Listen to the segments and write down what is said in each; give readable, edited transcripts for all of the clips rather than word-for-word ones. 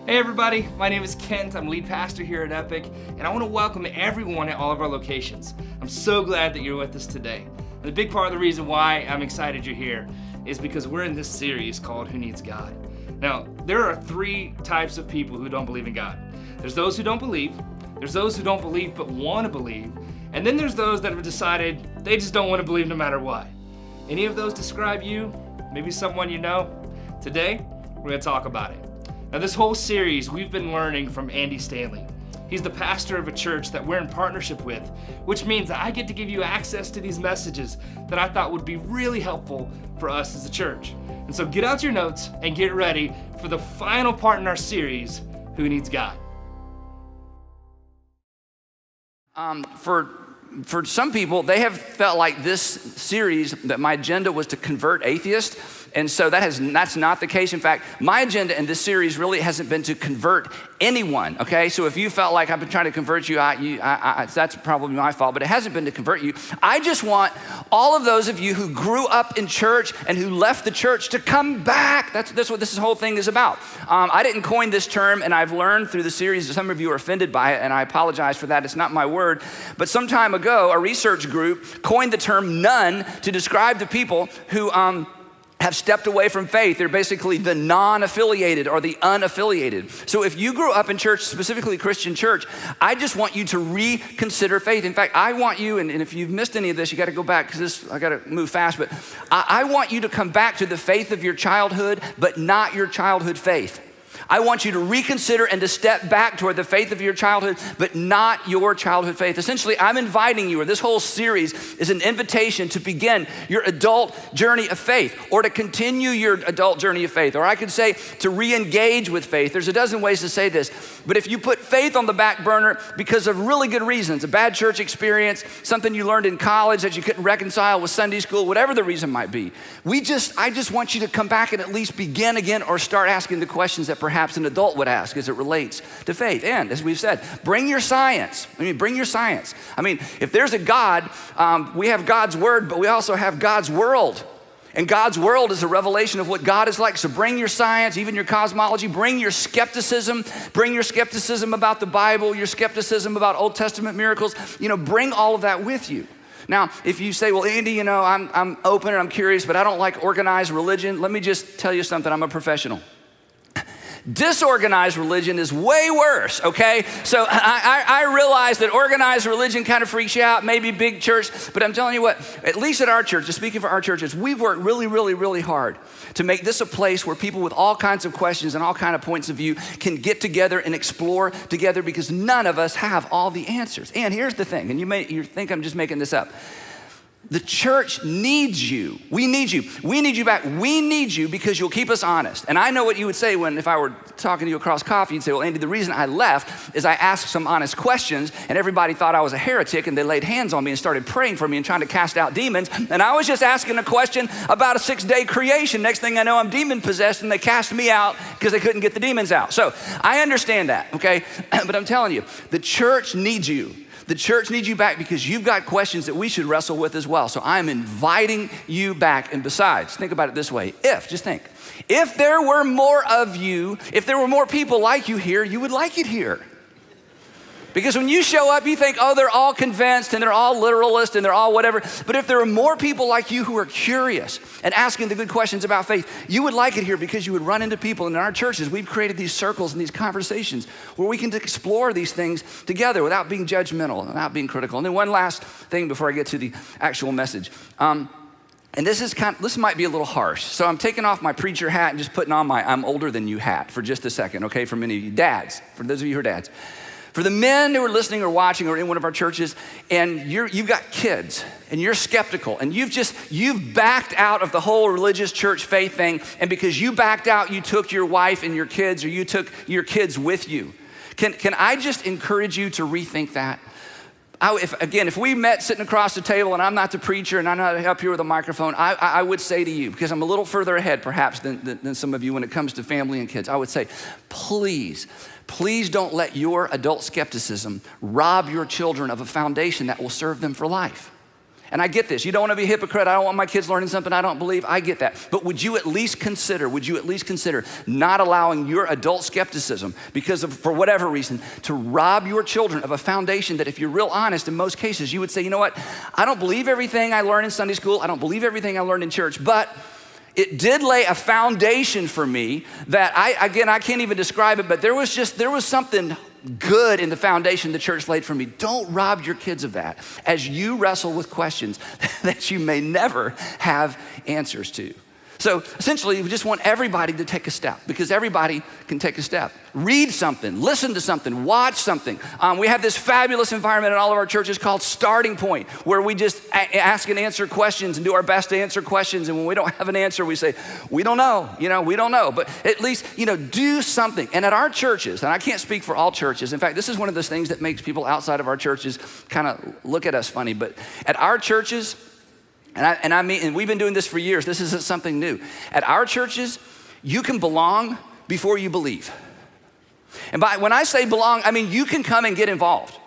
Hey everybody, my name is Kent. I'm lead pastor here at Epic, and I want to welcome everyone at all of our locations. I'm so glad that you're with us today. And a big part of the reason why I'm excited you're here is because we're in this series called Who Needs God? Now, there are three types of people who don't believe in God. There's those who don't believe, there's those who don't believe but want to believe, and then there's those that have decided they just don't want to believe no matter what. Any of those describe you? Maybe someone you know? Today, we're going to talk about it. Now, this whole series, we've been learning from Andy Stanley. He's the pastor of a church that we're in partnership with, which means that I get to give you access to these messages that I thought would be really helpful for us as a church. And so get out your notes and get ready for the final part in our series, Who Needs God? For some people, they have felt like this series, that my agenda was to convert atheists. And so that's not the case. In fact, my agenda in this series really hasn't been to convert anyone, okay? So if you felt like I've been trying to convert you, that's probably my fault, but it hasn't been to convert you. I just want all of those of you who grew up in church and who left the church to come back. That's what this whole thing is about. I didn't coin this term, and I've learned through the series that some of you are offended by it, and I apologize for that. It's not my word. But some time ago, a research group coined the term none to describe the people who have stepped away from faith. They're basically the non-affiliated or the unaffiliated. So if you grew up in church, specifically Christian church, I just want you to reconsider faith. In fact, I want you, and if you've missed any of this, you got to go back because I got to move fast, but I want you to come back to the faith of your childhood, but not your childhood faith. I want you to reconsider and to step back toward the faith of your childhood, but not your childhood faith. Essentially, I'm inviting you, or this whole series is an invitation to begin your adult journey of faith, or to continue your adult journey of faith, or I could say to re-engage with faith. There's a dozen ways to say this, but if you put faith on the back burner because of really good reasons, a bad church experience, something you learned in college that you couldn't reconcile with Sunday school, whatever the reason might be, I just want you to come back and at least begin again, or start asking the questions that perhaps an adult would ask as it relates to faith. And as we've said, bring your science. Bring your science. If there's a God, we have God's word, but we also have God's world. And God's world is a revelation of what God is like. So bring your science, even your cosmology, bring your skepticism about the Bible, your skepticism about Old Testament miracles, bring all of that with you. Now, if you say, well, Andy, I'm open and I'm curious, but I don't like organized religion, let me just tell you something, I'm a professional. Disorganized religion is way worse, okay? So I realize that organized religion kind of freaks you out, maybe big church, but I'm telling you what, at least at our church, just speaking for our churches, we've worked really, really, really hard to make this a place where people with all kinds of questions and all kinds of points of view can get together and explore together, because none of us have all the answers. And here's the thing, and you think I'm just making this up. The church needs you. We need you. We need you back. We need you because you'll keep us honest. And I know what you would say if I were talking to you across coffee, you'd say, well, Andy, the reason I left is I asked some honest questions and everybody thought I was a heretic and they laid hands on me and started praying for me and trying to cast out demons. And I was just asking a question about a 6-day creation. Next thing I know, I'm demon possessed and they cast me out because they couldn't get the demons out. So I understand that, okay? But I'm telling you, the church needs you. The church needs you back because you've got questions that we should wrestle with as well. So I'm inviting you back. And besides, think about it this way. If there were more of you, if there were more people like you here, you would like it here. Because when you show up, you think, oh, they're all convinced and they're all literalist and they're all whatever. But if there are more people like you who are curious and asking the good questions about faith, you would like it here because you would run into people. And in our churches, we've created these circles and these conversations where we can explore these things together without being judgmental, without being critical. And then one last thing before I get to the actual message. And this might be a little harsh. So I'm taking off my preacher hat and just putting on my I'm older than you hat for just a second, okay, for many of you dads, for those of you who are dads. For the men who are listening or watching or in one of our churches, and you've got kids and you're skeptical and you've backed out of the whole religious church faith thing, and because you backed out, you took your wife and your kids, or you took your kids with you. Can I just encourage you to rethink that? If we met sitting across the table and I'm not the preacher and I'm not up here with a microphone, I would say to you, because I'm a little further ahead perhaps than some of you when it comes to family and kids, I would say, please don't let your adult skepticism rob your children of a foundation that will serve them for life. And I get this. You don't want to be a hypocrite. I don't want my kids learning something I don't believe. I get that. But would you at least consider not allowing your adult skepticism, because of, for whatever reason, to rob your children of a foundation that, if you're real honest, in most cases, you would say, you know what? I don't believe everything I learned in Sunday school. I don't believe everything I learned in church, but it did lay a foundation for me that I can't even describe it, but there was something good in the foundation the church laid for me. Don't rob your kids of that as you wrestle with questions that you may never have answers to. So essentially, we just want everybody to take a step, because everybody can take a step. Read something, listen to something, watch something. We have this fabulous environment in all of our churches called Starting Point, where we just ask and answer questions and do our best to answer questions. And when we don't have an answer, we say, we don't know, we don't know. But at least, do something. And at our churches, and I can't speak for all churches. In fact, this is one of those things that makes people outside of our churches kind of look at us funny. But at our churches, and we've been doing this for years. This isn't something new. At our churches, you can belong before you believe. And when I say belong, I mean you can come and get involved.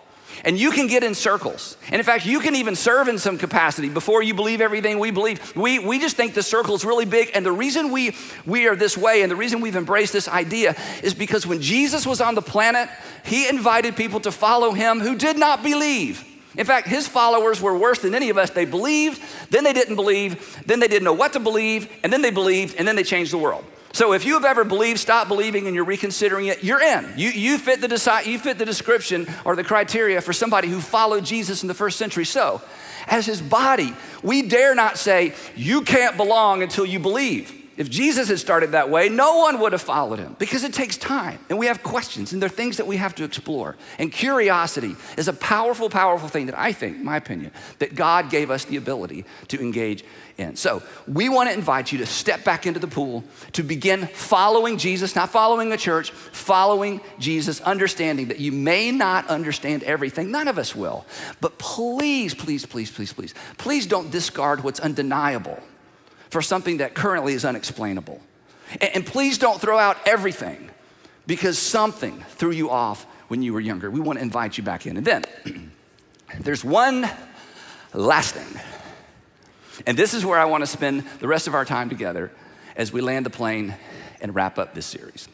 And you can get in circles. And in fact, you can even serve in some capacity before you believe everything we believe. We just think the circle is really big. And the reason we are this way, and the reason we've embraced this idea, is because when Jesus was on the planet, he invited people to follow him who did not believe. In fact, his followers were worse than any of us. They believed, then they didn't believe, then they didn't know what to believe, and then they believed, and then they changed the world. So if you have ever believed, stopped believing, and you're reconsidering it, you're in. You fit the description or the criteria for somebody who followed Jesus in the first century. So as his body, we dare not say, you can't belong until you believe. If Jesus had started that way, no one would have followed him, because it takes time and we have questions and there are things that we have to explore. And curiosity is a powerful, powerful thing that I think, my opinion, that God gave us the ability to engage in. So we want to invite you to step back into the pool, to begin following Jesus, not following a church, following Jesus, understanding that you may not understand everything. None of us will. But please, please, please, please, please, please don't discard what's undeniable for something that currently is unexplainable. And please don't throw out everything because something threw you off when you were younger. We want to invite you back in. And then there's one last thing. And this is where I want to spend the rest of our time together as we land the plane and wrap up this series.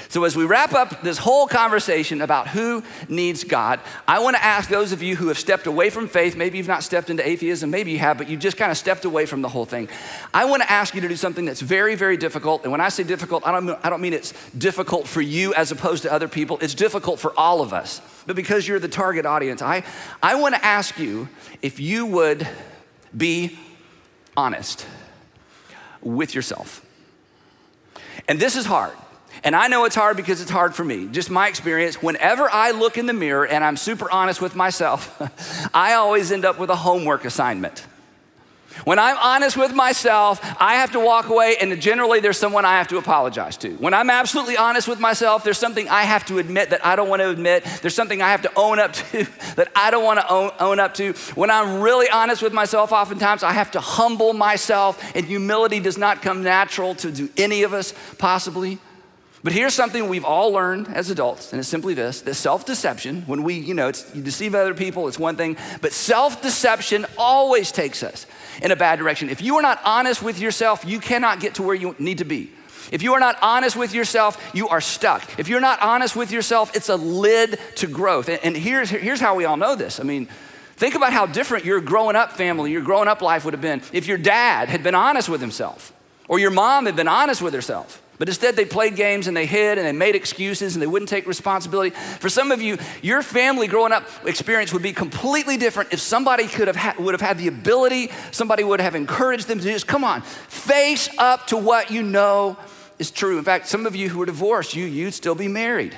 So as we wrap up this whole conversation about who needs God, I want to ask those of you who have stepped away from faith, maybe you've not stepped into atheism, maybe you have, but you just kind of stepped away from the whole thing. I want to ask you to do something that's very, very difficult. And when I say difficult, I don't mean it's difficult for you as opposed to other people. It's difficult for all of us. But because you're the target audience, I want to ask you if you would be honest with yourself. And this is hard. And I know it's hard because it's hard for me. Just my experience, whenever I look in the mirror and I'm super honest with myself, I always end up with a homework assignment. When I'm honest with myself, I have to walk away, and generally there's someone I have to apologize to. When I'm absolutely honest with myself, there's something I have to admit that I don't want to admit. There's something I have to own up to that I don't want to own up to. When I'm really honest with myself, oftentimes I have to humble myself, and humility does not come natural to any of us, possibly. But here's something we've all learned as adults, and it's simply this, that self-deception, when you deceive other people, it's one thing, but self-deception always takes us in a bad direction. If you are not honest with yourself, you cannot get to where you need to be. If you are not honest with yourself, you are stuck. If you're not honest with yourself, it's a lid to growth. And here's how we all know this. I mean, think about how different your growing up family, your growing up life would have been if your dad had been honest with himself, or your mom had been honest with herself. But instead they played games and they hid and they made excuses and they wouldn't take responsibility. For some of you, your family growing up experience would be completely different if somebody would have had the ability, somebody would have encouraged them to just, come on, face up to what you know is true. In fact, some of you who are divorced, you'd still be married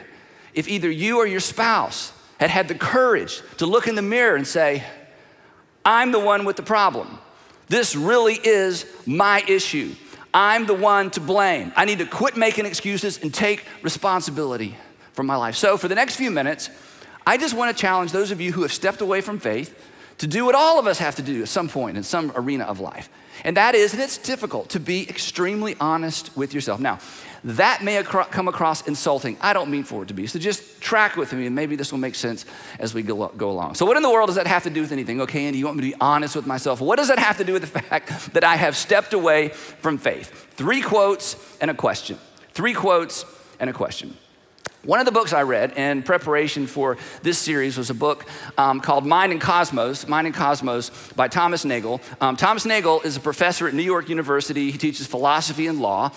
if either you or your spouse had the courage to look in the mirror and say, I'm the one with the problem. This really is my issue. I'm the one to blame. I need to quit making excuses and take responsibility for my life. So for the next few minutes, I just want to challenge those of you who have stepped away from faith to do what all of us have to do at some point in some arena of life. And that is, and it's difficult, to be extremely honest with yourself. Now, that may come across insulting. I don't mean for it to be. So just track with me, and maybe this will make sense as we go along. So what in the world does that have to do with anything? Okay, Andy, you want me to be honest with myself? What does that have to do with the fact that I have stepped away from faith? 3 quotes and a question. 3 quotes and a question. One of the books I read in preparation for this series was a book called Mind and Cosmos by Thomas Nagel. Thomas Nagel is a professor at New York University. He teaches philosophy and law.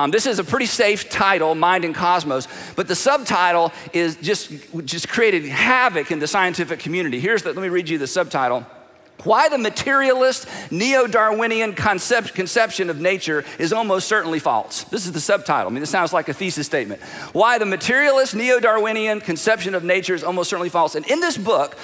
This is a pretty safe title, Mind and Cosmos, but the subtitle is just created havoc in the scientific community. Let me read you the subtitle. Why the materialist neo-Darwinian conception of nature is almost certainly false. This is the subtitle. I mean, this sounds like a thesis statement. Why the materialist neo-Darwinian conception of nature is almost certainly false. And in this book,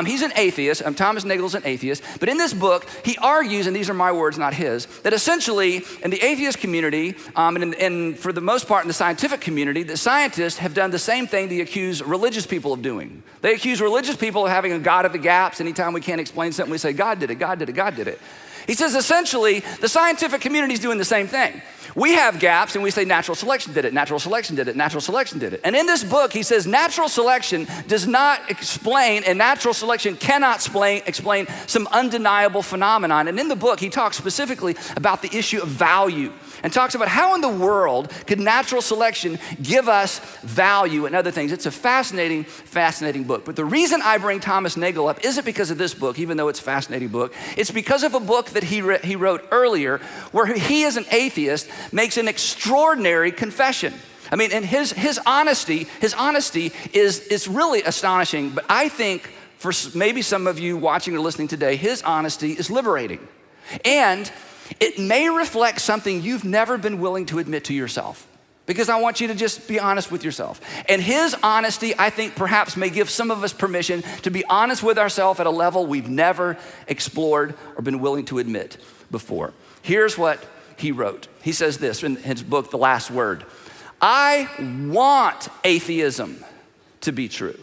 he's an atheist. Thomas Nagel's an atheist. But in this book, he argues, and these are my words, not his, that essentially in the atheist community, and for the most part in the scientific community, the scientists have done the same thing they accuse religious people of doing. They accuse religious people of having a God of the gaps. Anytime we can't explain something, we say, God did it, God did it, God did it. He says essentially the scientific community is doing the same thing. We have gaps and we say natural selection did it, natural selection did it, natural selection did it. And in this book, he says natural selection does not explain, and natural selection cannot explain some undeniable phenomenon. And in the book, he talks specifically about the issue of value and talks about how in the world could natural selection give us value and other things. It's a fascinating, fascinating book. But the reason I bring Thomas Nagel up isn't because of this book, even though it's a fascinating book. It's because of a book that he wrote earlier where he, as an atheist, makes an extraordinary confession. I mean, and his honesty is really astonishing. But I think for maybe some of you watching or listening today, his honesty is liberating. And it may reflect something you've never been willing to admit to yourself, because I want you to just be honest with yourself. And his honesty, I think, perhaps may give some of us permission to be honest with ourselves at a level we've never explored or been willing to admit before. Here's what he wrote. He says this in his book, The Last Word. I want atheism to be true.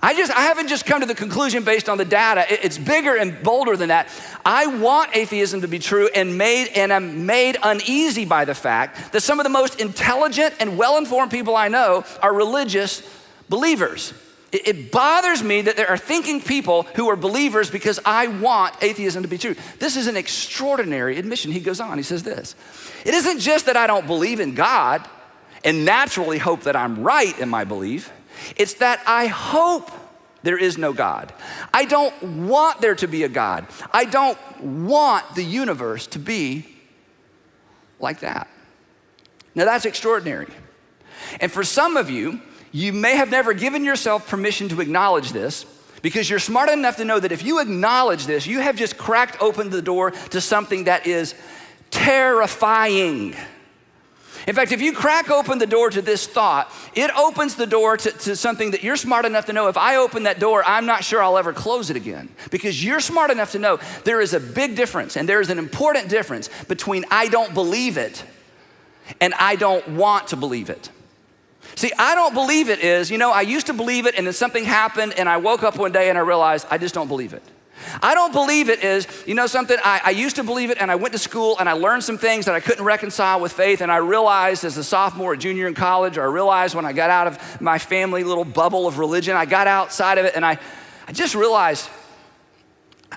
I haven't just come to the conclusion based on the data. It's bigger and bolder than that. I want atheism to be true, and I'm made uneasy by the fact that some of the most intelligent and well-informed people I know are religious believers. It bothers me that there are thinking people who are believers because I want atheism to be true. This is an extraordinary admission. He goes on, he says this. It isn't just that I don't believe in God and naturally hope that I'm right in my belief. It's that I hope there is no God. I don't want there to be a God. I don't want the universe to be like that. Now that's extraordinary. And for some of you, you may have never given yourself permission to acknowledge this, because you're smart enough to know that if you acknowledge this, you have just cracked open the door to something that is terrifying. In fact, if you crack open the door to this thought, it opens the door to something that you're smart enough to know, if I open that door, I'm not sure I'll ever close it again. Because you're smart enough to know there is a big difference, and there is an important difference between I don't believe it and I don't want to believe it. See, I don't believe it is, I used to believe it and then something happened and I woke up one day and I realized I just don't believe it. I don't believe it is, something, I used to believe it and I went to school and I learned some things that I couldn't reconcile with faith, and I realized as a sophomore or junior in college, or I realized when I got out of my family little bubble of religion, I got outside of it and I just realized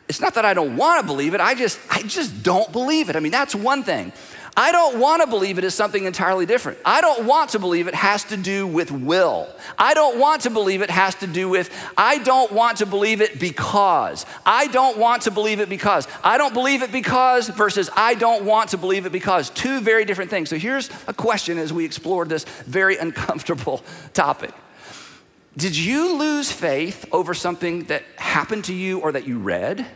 it's not that I don't want to believe it, I just don't believe it. I mean, that's one thing. I don't want to believe it is something entirely different. I don't want to believe it has to do with will. I don't want to believe it has to do with, I don't want to believe it because. I don't want to believe it because. I don't believe it because versus I don't want to believe it because. Two very different things. So here's a question as we explore this very uncomfortable topic. Did you lose faith over something that happened to you or that you read?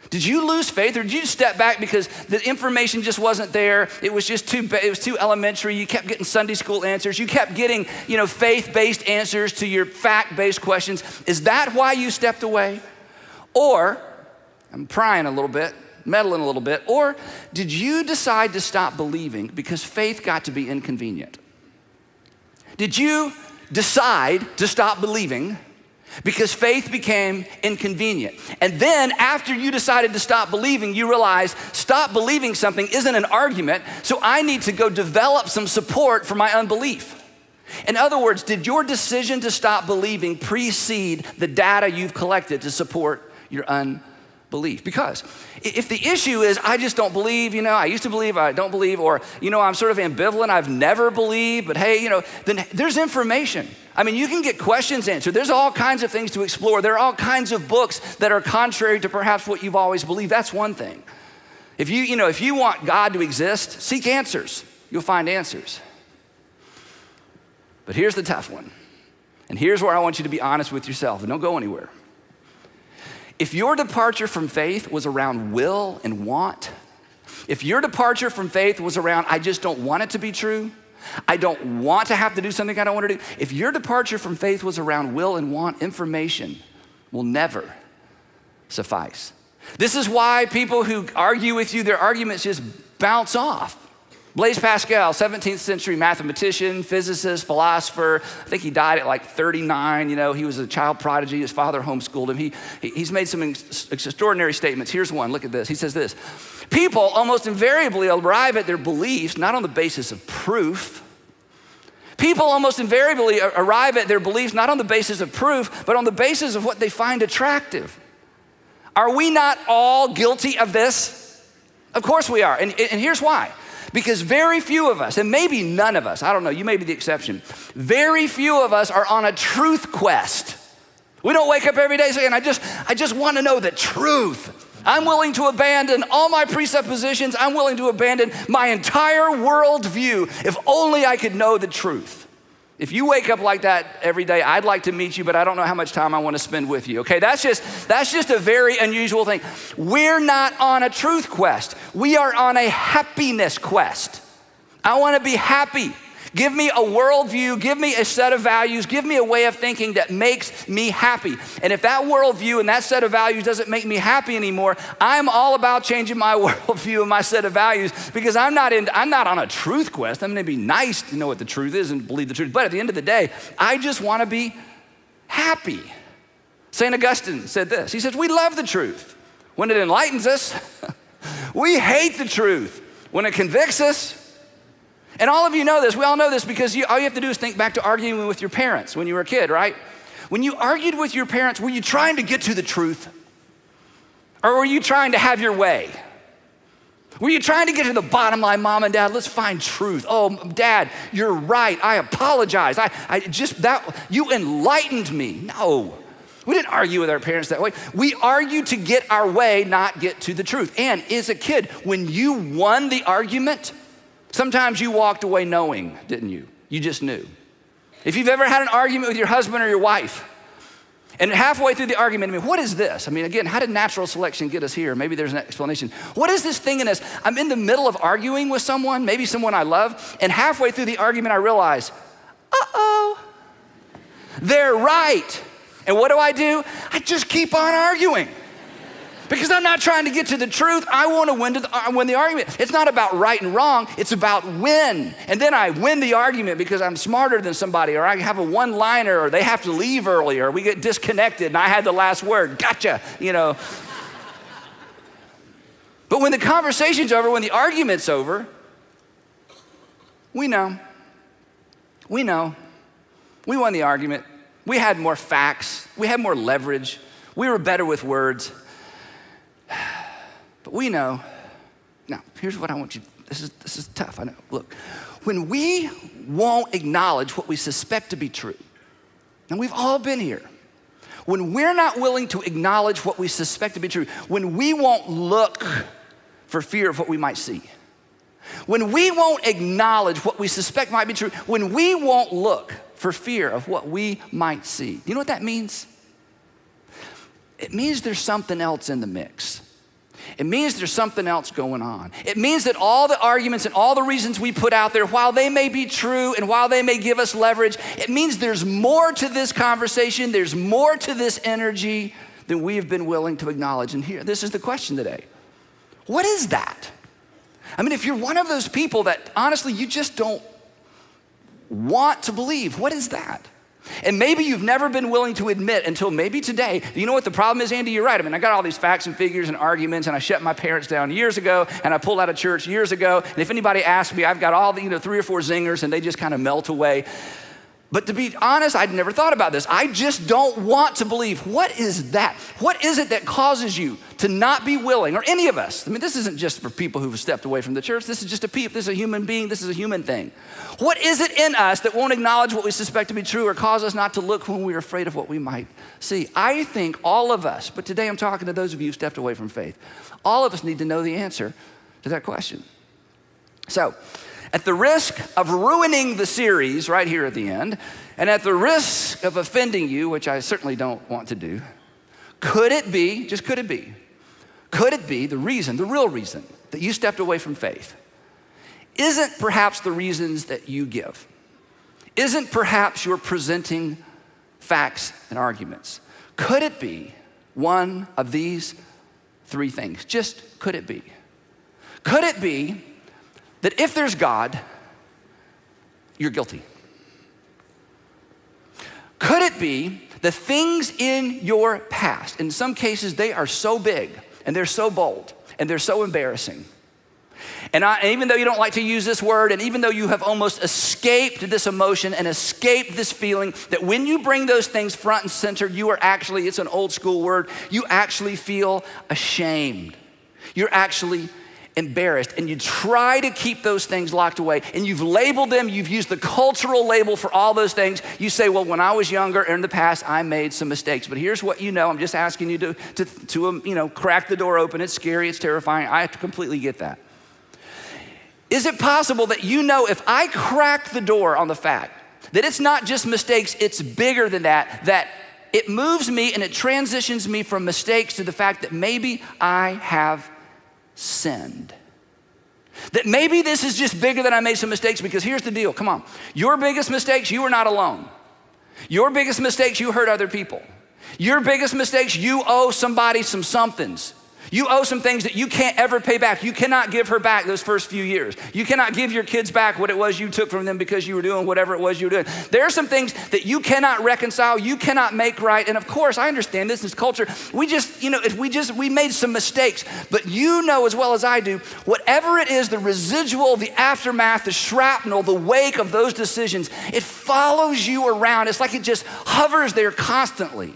Did you lose faith, or did you step back because the information just wasn't there? It was just too elementary. You kept getting Sunday school answers. You kept getting, faith-based answers to your fact-based questions. Is that why you stepped away? Or, I'm prying a little bit, meddling a little bit, or did you decide to stop believing because faith got to be inconvenient? Did you decide to stop believing because faith became inconvenient. And then after you decided to stop believing, you realized stop believing something isn't an argument, so I need to go develop some support for my unbelief. In other words, did your decision to stop believing precede the data you've collected to support your unbelief? Because if the issue is, I just don't believe, I used to believe, I don't believe, or, I'm sort of ambivalent, I've never believed, but hey, then there's information. I mean, you can get questions answered. There's all kinds of things to explore. There are all kinds of books that are contrary to perhaps what you've always believed. That's one thing. If you want God to exist, seek answers. You'll find answers. But here's the tough one. And here's where I want you to be honest with yourself, and don't go anywhere. If your departure from faith was around will and want, if your departure from faith was around, I just don't want it to be true, I don't want to have to do something I don't want to do, if your departure from faith was around will and want, information will never suffice. This is why people who argue with you, their arguments just bounce off. Blaise Pascal, 17th century mathematician, physicist, philosopher. I think he died at like 39. He was a child prodigy. His father homeschooled him. He's made some extraordinary statements. Here's one. Look at this. He says this: people almost invariably arrive at their beliefs not on the basis of proof. People almost invariably arrive at their beliefs not on the basis of proof, but on the basis of what they find attractive. Are we not all guilty of this? Of course we are. And here's why. Because very few of us, and maybe none of us, I don't know, you may be the exception, very few of us are on a truth quest. We don't wake up every day saying, I just want to know the truth. I'm willing to abandon all my presuppositions. I'm willing to abandon my entire worldview if only I could know the truth. If you wake up like that every day, I'd like to meet you, but I don't know how much time I want to spend with you, okay? That's just a very unusual thing. We're not on a truth quest. We are on a happiness quest. I want to be happy. Give me a worldview, give me a set of values, give me a way of thinking that makes me happy. And if that worldview and that set of values doesn't make me happy anymore, I'm all about changing my worldview and my set of values, because I'm not on a truth quest. I'm going to be nice to know what the truth is and believe the truth. But at the end of the day, I just want to be happy. St. Augustine said this. He says, we love the truth when it enlightens us. We hate the truth when it convicts us. And all of you know this. We all know this because all you have to do is think back to arguing with your parents when you were a kid, right? When you argued with your parents, were you trying to get to the truth? Or were you trying to have your way? Were you trying to get to the bottom line, Mom and Dad, let's find truth. Oh, Dad, you're right. I apologize. You enlightened me. No. We didn't argue with our parents that way. We argued to get our way, not get to the truth. And as a kid, when you won the argument, sometimes you walked away knowing, didn't you? You just knew. If you've ever had an argument with your husband or your wife, and halfway through the argument, what is this? Again, how did natural selection get us here? Maybe there's an explanation. What is this thing in us? I'm in the middle of arguing with someone, maybe someone I love, and halfway through the argument, I realize, they're right. And what do? I just keep on arguing. Because I'm not trying to get to the truth. I want to win the argument. It's not about right and wrong. It's about win. And then I win the argument because I'm smarter than somebody, or I have a one-liner, or they have to leave early, or we get disconnected and I had the last word. Gotcha, But when the conversation's over, when the argument's over, we know. We won the argument. We had more facts. We had more leverage. We were better with words. But we know. Now, here's what I want you, this is tough, I know. Look, when we won't acknowledge what we suspect to be true, and we've all been here, when we're not willing to acknowledge what we suspect to be true, when we won't look for fear of what we might see, when we won't acknowledge what we suspect might be true, when we won't look for fear of what we might see, you know what that means? It means there's something else in the mix. It means there's something else going on. It means that all the arguments and all the reasons we put out there, while they may be true and while they may give us leverage, it means there's more to this conversation, there's more to this energy than we've been willing to acknowledge. And here, this is the question today. What is that? If you're one of those people that honestly you just don't want to believe, what is that? And maybe you've never been willing to admit until maybe today, you know what the problem is, Andy? You're right. I mean, I got all these facts and figures and arguments, and I shut my parents down years ago, and I pulled out of church years ago. And if anybody asks me, I've got all the, 3 or 4 zingers, and they just kind of melt away. But to be honest, I'd never thought about this. I just don't want to believe. What is that? What is it that causes you to not be willing, or any of us? I mean, this isn't just for people who've stepped away from the church. This is just this is a human being. This is a human thing. What is it in us that won't acknowledge what we suspect to be true or cause us not to look when we're afraid of what we might see? I think all of us, but today I'm talking to those of you who stepped away from faith, all of us need to know the answer to that question. So, at the risk of ruining the series right here at the end, and at the risk of offending you, which I certainly don't want to do, could it be the real reason that you stepped away from faith isn't perhaps the reasons that you give? Isn't perhaps your presenting facts and arguments? Could it be one of these 3 things? Just could it be? Could it be that if there's God, you're guilty? Could it be the things in your past, in some cases they are so big and they're so bold and they're so embarrassing, and even though you don't like to use this word, and even though you have almost escaped this emotion and escaped this feeling, that when you bring those things front and center, you are actually, it's an old school word, you actually feel ashamed. You're actually embarrassed, and you try to keep those things locked away, and you've labeled them, you've used the cultural label for all those things. You say, well, when I was younger or in the past, I made some mistakes. But here's what I'm just asking you to crack the door open. It's scary, it's terrifying. I have to completely get that. Is it possible that if I crack the door on the fact that it's not just mistakes, it's bigger than that it moves me and it transitions me from mistakes to the fact that maybe I have sinned? That maybe this is just bigger than I made some mistakes, because here's the deal, come on. Your biggest mistakes, you were not alone. Your biggest mistakes, you hurt other people. Your biggest mistakes, you owe somebody some somethings. You owe some things that you can't ever pay back. You cannot give her back those first few years. You cannot give your kids back what it was you took from them because you were doing whatever it was you were doing. There are some things that you cannot reconcile, you cannot make right. And of course, I understand this is culture. We made some mistakes, but you know as well as I do, whatever it is, the residual, the aftermath, the shrapnel, the wake of those decisions, it follows you around. It's like it just hovers there constantly.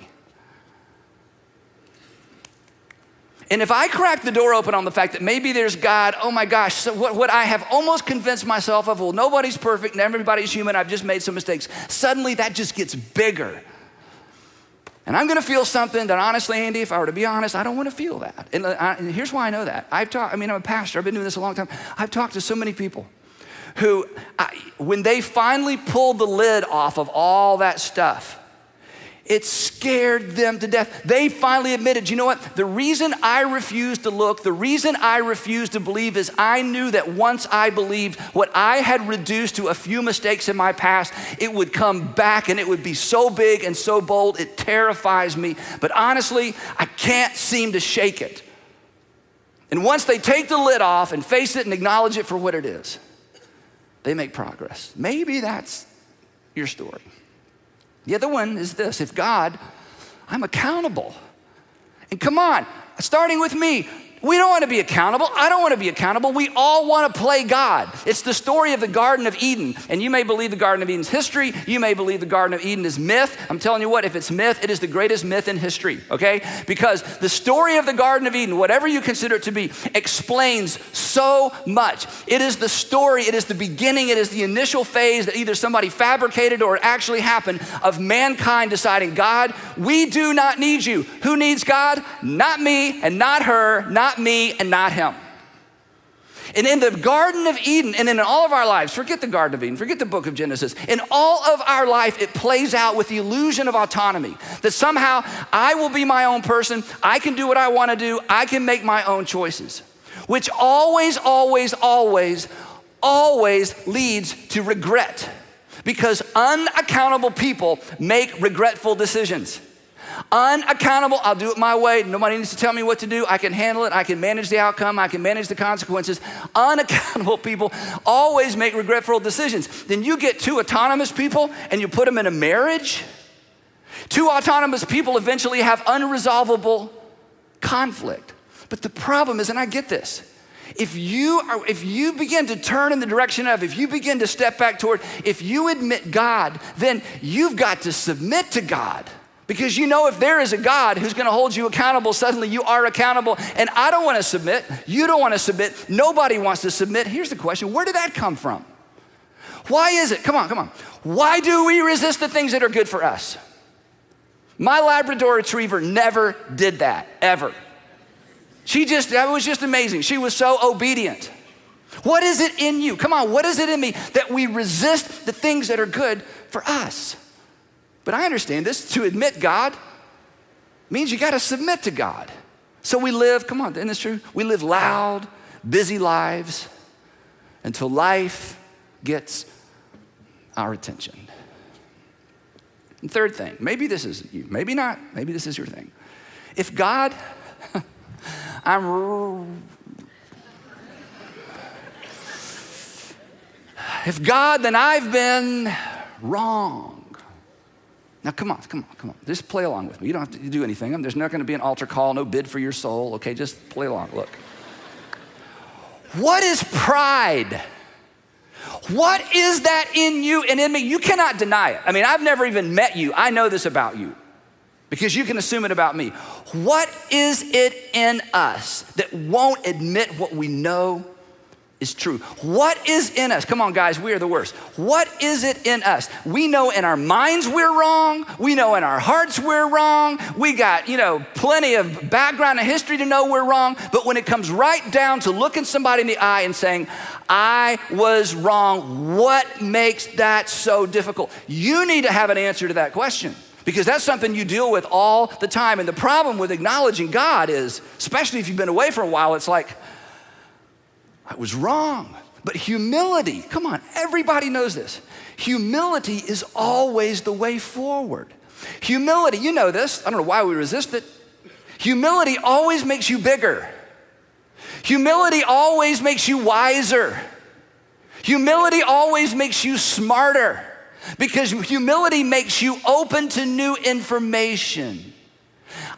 And if I crack the door open on the fact that maybe there's God, oh my gosh, so what I have almost convinced myself of, well, nobody's perfect and everybody's human, I've just made some mistakes. Suddenly that just gets bigger. And I'm gonna feel something that honestly, Andy, if I were to be honest, I don't wanna feel that. And here's why I know that. I'm a pastor, I've been doing this a long time. I've talked to so many people who, when they finally pulled the lid off of all that stuff, it scared them to death. They finally admitted, you know what? The reason I refused to look, the reason I refused to believe is I knew that once I believed what I had reduced to a few mistakes in my past, it would come back and it would be so big and so bold, it terrifies me. But honestly, I can't seem to shake it. And once they take the lid off and face it and acknowledge it for what it is, they make progress. Maybe that's your story. The other one is this: if God, I'm accountable. And come on, starting with me, we don't want to be accountable. I don't want to be accountable. We all want to play God. It's the story of the Garden of Eden. And you may believe the Garden of Eden's history. You may believe the Garden of Eden is myth. I'm telling you what, if it's myth, it is the greatest myth in history, okay? Because the story of the Garden of Eden, whatever you consider it to be, explains so much. It is the story, it is the beginning, it is the initial phase that either somebody fabricated or it actually happened of mankind deciding, God, we do not need you. Who needs God? Not me and not her, not me and not him. And in the Garden of Eden, and in all of our lives, forget the Garden of Eden, forget the book of Genesis, in all of our life, it plays out with the illusion of autonomy, that somehow I will be my own person, I can do what I want to do, I can make my own choices, which always, always, always, always leads to regret, because unaccountable people make regretful decisions. Unaccountable, I'll do it my way. Nobody needs to tell me what to do. I can handle it. I can manage the outcome. I can manage the consequences. Unaccountable people always make regretful decisions. Then you get two autonomous people and you put them in a marriage. Two autonomous people eventually have unresolvable conflict. But the problem is, and I get this, if you begin to turn in the direction of, if you begin to step back toward, if you admit God, then you've got to submit to God. Because you know if there is a God who's gonna hold you accountable, suddenly you are accountable. And I don't wanna submit, you don't wanna submit, nobody wants to submit. Here's the question, where did that come from? Why is it, come on. Why do we resist the things that are good for us? My Labrador Retriever never did that, ever. That was just amazing. She was so obedient. What is it in you? Come on, what is it in me that we resist the things that are good for us? But I understand this, to admit God means you gotta submit to God. So we live, come on, isn't this true? We live loud, busy lives until life gets our attention. And third thing, maybe this is you, maybe not, maybe this is your thing. If God, if God, then I've been wrong. Now, come on. Just play along with me. You don't have to do anything. There's not going to be an altar call, no bid for your soul. Okay, just play along. Look. What is pride? What is that in you and in me? You cannot deny it. I mean, I've never even met you. I know this about you because you can assume it about me. What is it in us that won't admit what we know is true? What is in us? Come on, guys, we are the worst. What is it in us? We know in our minds we're wrong. We know in our hearts we're wrong. We got, plenty of background and history to know we're wrong. But when it comes right down to looking somebody in the eye and saying, I was wrong, what makes that so difficult? You need to have an answer to that question because that's something you deal with all the time. And the problem with acknowledging God is, especially if you've been away for a while, it's like, I was wrong. But humility, come on, everybody knows this. Humility is always the way forward. Humility, you know this, I don't know why we resist it. Humility always makes you bigger. Humility always makes you wiser. Humility always makes you smarter because humility makes you open to new information.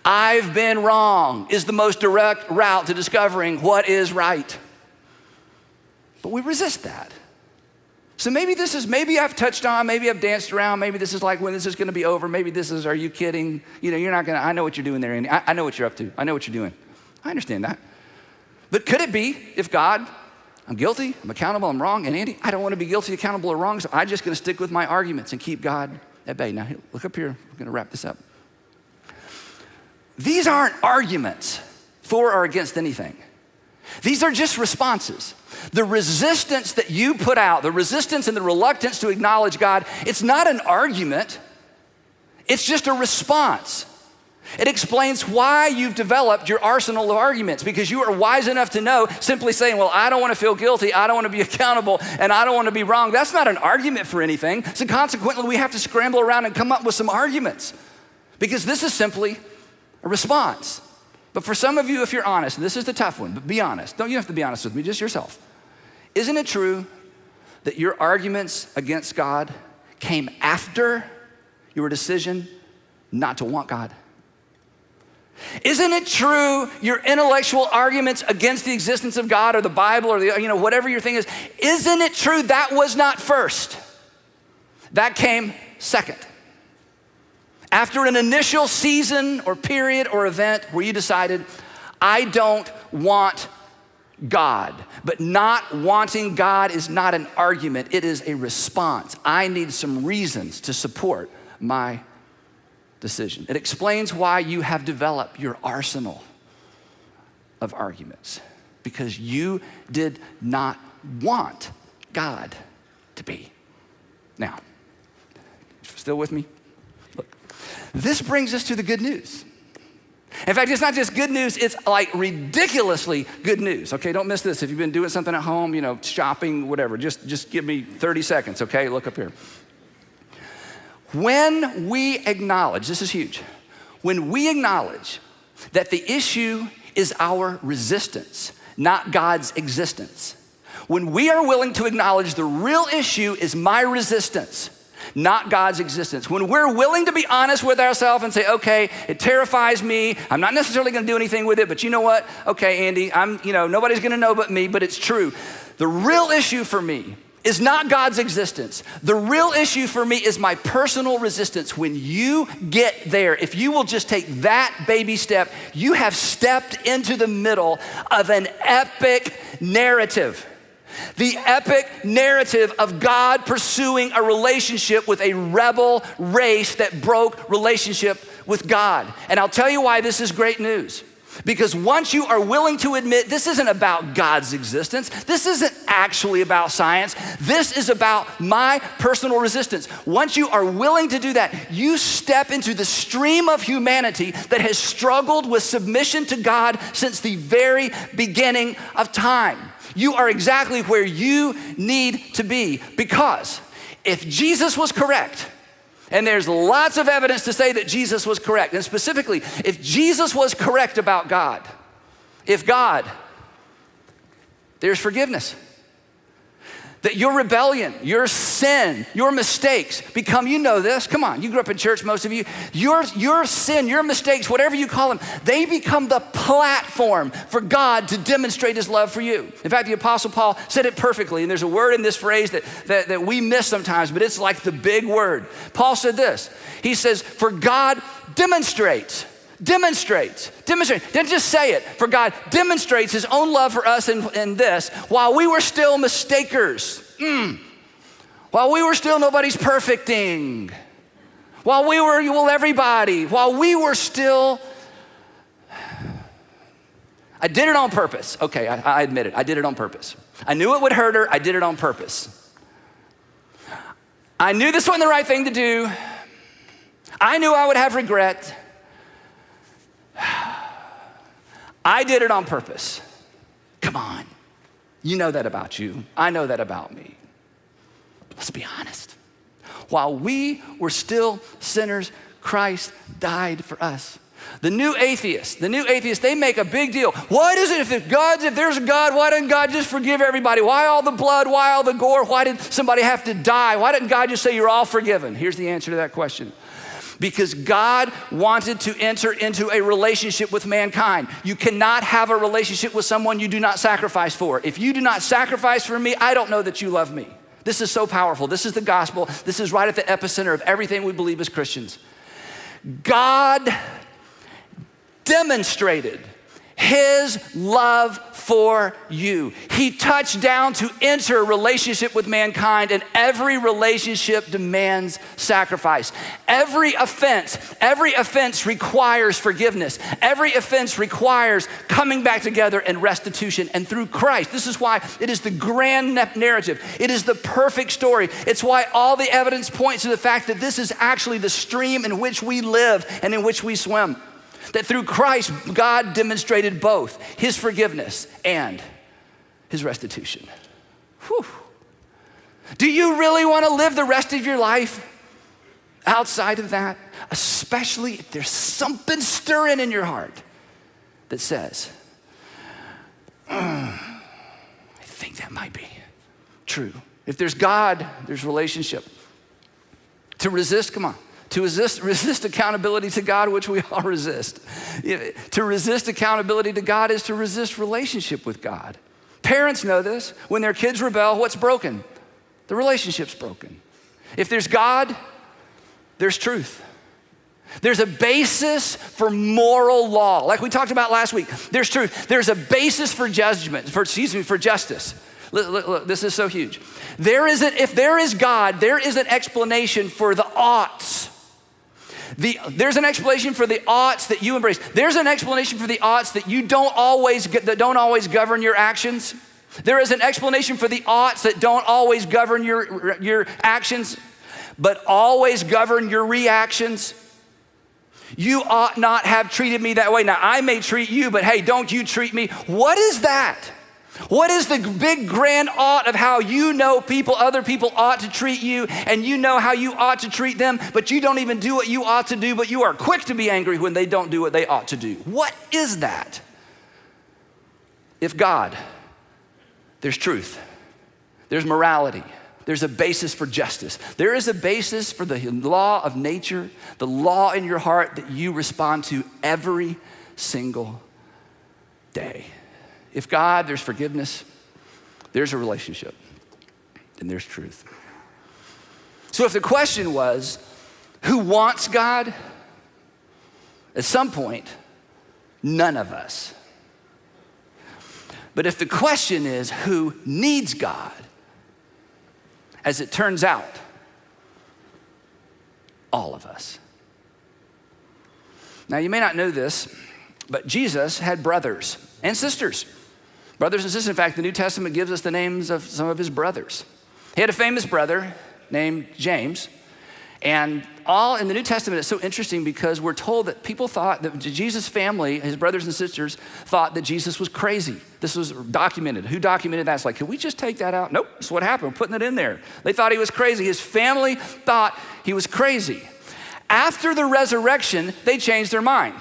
I've been wrong is the most direct route to discovering what is right. But we resist that. So maybe I've touched on, maybe I've danced around, maybe this is like when this is gonna be over, maybe this is, are you kidding? You're not gonna, I know what you're doing there, Andy. I know what you're up to. I know what you're doing. I understand that. But could it be if God, I'm guilty, I'm accountable, I'm wrong, and Andy, I don't wanna be guilty, accountable, or wrong, so I'm just gonna stick with my arguments and keep God at bay. Now, look up here, we're gonna wrap this up. These aren't arguments for or against anything. These are just responses. The resistance that you put out, the resistance and the reluctance to acknowledge God, it's not an argument, it's just a response. It explains why you've developed your arsenal of arguments because you are wise enough to know simply saying, well, I don't want to feel guilty, I don't want to be accountable, and I don't want to be wrong. That's not an argument for anything. So consequently, we have to scramble around and come up with some arguments because this is simply a response. But for some of you, if you're honest, and this is the tough one, but be honest. You don't have to be honest with me, just yourself. Isn't it true that your arguments against God came after your decision not to want God? Isn't it true your intellectual arguments against the existence of God or the Bible or whatever your thing is, isn't it true that was not first? That came second. After an initial season or period or event where you decided, I don't want God. But not wanting God is not an argument, it is a response. I need some reasons to support my decision. It explains why you have developed your arsenal of arguments, because you did not want God to be. Now, still with me? Look, this brings us to the good news. In fact, it's not just good news, it's like ridiculously good news. Okay, don't miss this. If you've been doing something at home, shopping, whatever, just give me 30 seconds, okay? Look up here. When we acknowledge, this is huge, when we acknowledge that the issue is our resistance, not God's existence, when we are willing to acknowledge the real issue is my resistance, not God's existence, when we're willing to be honest with ourselves and say, okay, it terrifies me, I'm not necessarily gonna do anything with it, but you know what? Okay, Andy, nobody's gonna know but me, but it's true. The real issue for me is not God's existence. The real issue for me is my personal resistance. When you get there, if you will just take that baby step, you have stepped into the middle of an epic narrative. The epic narrative of God pursuing a relationship with a rebel race that broke relationship with God. And I'll tell you why this is great news. Because once you are willing to admit this isn't about God's existence, this isn't actually about science, this is about my personal resistance. Once you are willing to do that, you step into the stream of humanity that has struggled with submission to God since the very beginning of time. You are exactly where you need to be, because if Jesus was correct, and there's lots of evidence to say that Jesus was correct, and specifically, if Jesus was correct about God, there's forgiveness. That your rebellion, your sin, your mistakes become, you know this, come on, you grew up in church, most of you, your sin, your mistakes, whatever you call them, they become the platform for God to demonstrate his love for you. In fact, the Apostle Paul said it perfectly, and there's a word in this phrase that we miss sometimes, but it's like the big word. Paul said this, he says, for God demonstrates. Didn't just say it. For God demonstrates his own love for us in this, while we were still mistakers, while we were still nobody's perfecting, while we were, everybody, while we were still, I did it on purpose. Okay, I admit it, I did it on purpose. I knew it would hurt her, I did it on purpose. I knew this wasn't the right thing to do. I knew I would have regret. I did it on purpose. Come on. You know that about you. I know that about me. Let's be honest. While we were still sinners, Christ died for us. The new atheists, they make a big deal. Why does it, if there's a God, why didn't God just forgive everybody? Why all the blood? Why all the gore? Why did somebody have to die? Why didn't God just say you're all forgiven? Here's the answer to that question. Because God wanted to enter into a relationship with mankind. You cannot have a relationship with someone you do not sacrifice for. If you do not sacrifice for me, I don't know that you love me. This is so powerful. This is the gospel. This is right at the epicenter of everything we believe as Christians. God demonstrated his love for you. He touched down to enter a relationship with mankind, and every relationship demands sacrifice. Every offense requires forgiveness. Every offense requires coming back together and restitution. And through Christ, this is why it is the grand narrative. It is the perfect story. It's why all the evidence points to the fact that this is actually the stream in which we live and in which we swim. That through Christ, God demonstrated both his forgiveness and his restitution. Whew. Do you really want to live the rest of your life outside of that? Especially if there's something stirring in your heart that says, I think that might be true. If there's God, there's relationship. To resist, come on. To resist accountability to God, which we all resist. To resist accountability to God is to resist relationship with God. Parents know this. When their kids rebel, what's broken? The relationship's broken. If there's God, there's truth. There's a basis for moral law. Like we talked about last week, there's truth. There's a basis for judgment, for justice. Look, this is so huge. If there is God, there is an explanation for the oughts. There's an explanation for the oughts that you embrace. There's an explanation for the oughts that don't always govern your actions. There is an explanation for the oughts that don't always govern your actions, but always govern your reactions. You ought not have treated me that way. Now, I may treat you, but hey, don't you treat me. What is that? What is the big grand ought of how you know other people ought to treat you, and you know how you ought to treat them, but you don't even do what you ought to do, but you are quick to be angry when they don't do what they ought to do? What is that? If God, there's truth, there's morality, there's a basis for justice. There is a basis for the law of nature, the law in your heart that you respond to every single day. If God, there's forgiveness, there's a relationship, and there's truth. So if the question was, who wants God? At some point, none of us. But if the question is, who needs God? As it turns out, all of us. Now, you may not know this, but Jesus had brothers and sisters. Brothers and sisters. In fact, the New Testament gives us the names of some of his brothers. He had a famous brother named James. And all in the New Testament, it's so interesting because we're told that people thought that Jesus' family, his brothers and sisters, thought that Jesus was crazy. This was documented. Who documented that? It's like, can we just take that out? Nope, that's what happened. We're putting it in there. They thought he was crazy. His family thought he was crazy. After the resurrection, they changed their mind.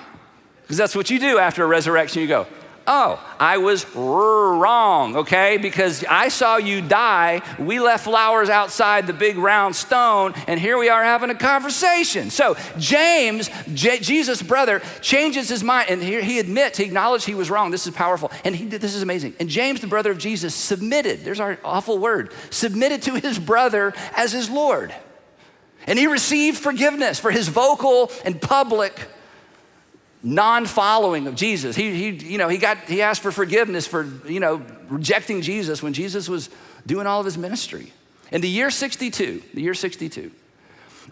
Because that's what you do after a resurrection. You go, oh, I was wrong, okay? Because I saw you die. We left flowers outside the big round stone, and here we are having a conversation. So James, Jesus' brother, changes his mind, and here he acknowledged he was wrong. This is powerful, and this is amazing. And James, the brother of Jesus, submitted, there's our awful word, submitted to his brother as his Lord. And he received forgiveness for his vocal and public non-following of Jesus. He asked for forgiveness for, rejecting Jesus when Jesus was doing all of his ministry. In the year 62,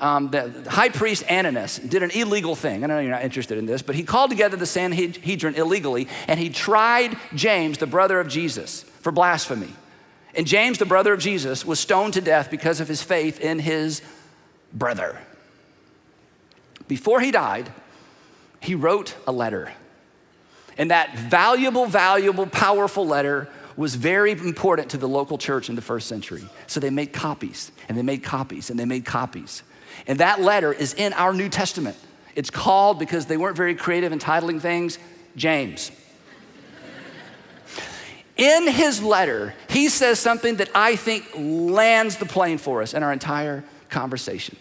the high priest Ananias did an illegal thing. I know you're not interested in this, but he called together the Sanhedrin illegally, and he tried James, the brother of Jesus, for blasphemy. And James, the brother of Jesus, was stoned to death because of his faith in his brother. Before he died, he wrote a letter. And that valuable, powerful letter was very important to the local church in the first century. So they made copies, and they made copies, and they made copies. And that letter is in our New Testament. It's called, because they weren't very creative in titling things, James. In his letter, he says something that I think lands the plane for us in our entire conversation.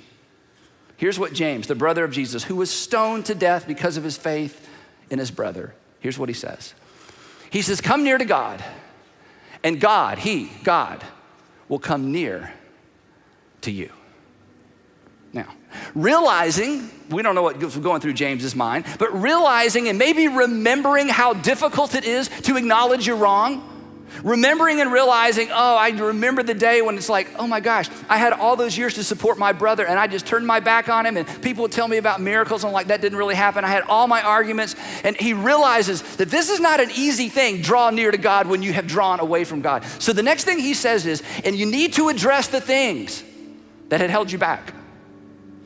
Here's what James, the brother of Jesus, who was stoned to death because of his faith in his brother, here's what he says. He says, come near to God, and God will come near to you. Now, realizing, we don't know what was going through James's mind, but realizing and maybe remembering how difficult it is to acknowledge you're wrong, remembering and realizing, I remember the day when it's like, oh my gosh, I had all those years to support my brother and I just turned my back on him, and people would tell me about miracles and like that didn't really happen. I had all my arguments, and he realizes that this is not an easy thing, draw near to God when you have drawn away from God. So the next thing he says is, and you need to address the things that had held you back.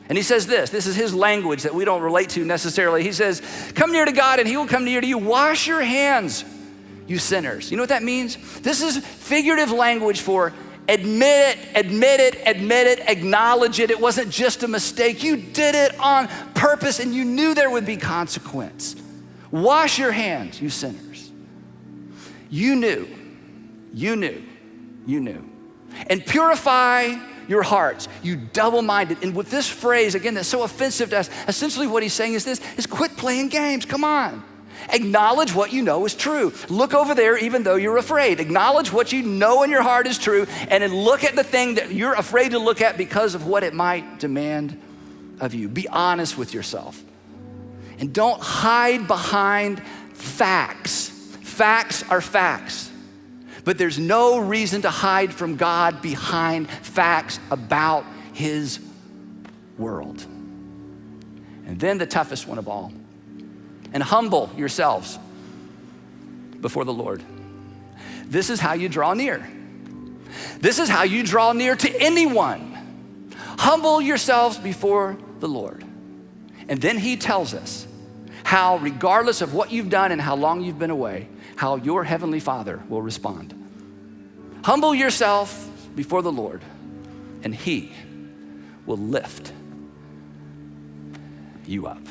And he says this is his language that we don't relate to necessarily. He says, come near to God and he will come near to you. Wash your hands, you sinners. You know what that means? This is figurative language for admit it, acknowledge it. It wasn't just a mistake. You did it on purpose and you knew there would be consequence. Wash your hands, you sinners. You knew. And purify your hearts, you double-minded. And with this phrase, again, that's so offensive to us, essentially what he's saying is quit playing games, come on. Acknowledge what you know is true. Look over there even though you're afraid. Acknowledge what you know in your heart is true, and then look at the thing that you're afraid to look at because of what it might demand of you. Be honest with yourself. And don't hide behind facts. Facts are facts. But there's no reason to hide from God behind facts about his world. And then the toughest one of all, and humble yourselves before the Lord. This is how you draw near. This is how you draw near to anyone. Humble yourselves before the Lord. And then he tells us how, regardless of what you've done and how long you've been away, how your Heavenly Father will respond. Humble yourself before the Lord, and He will lift you up.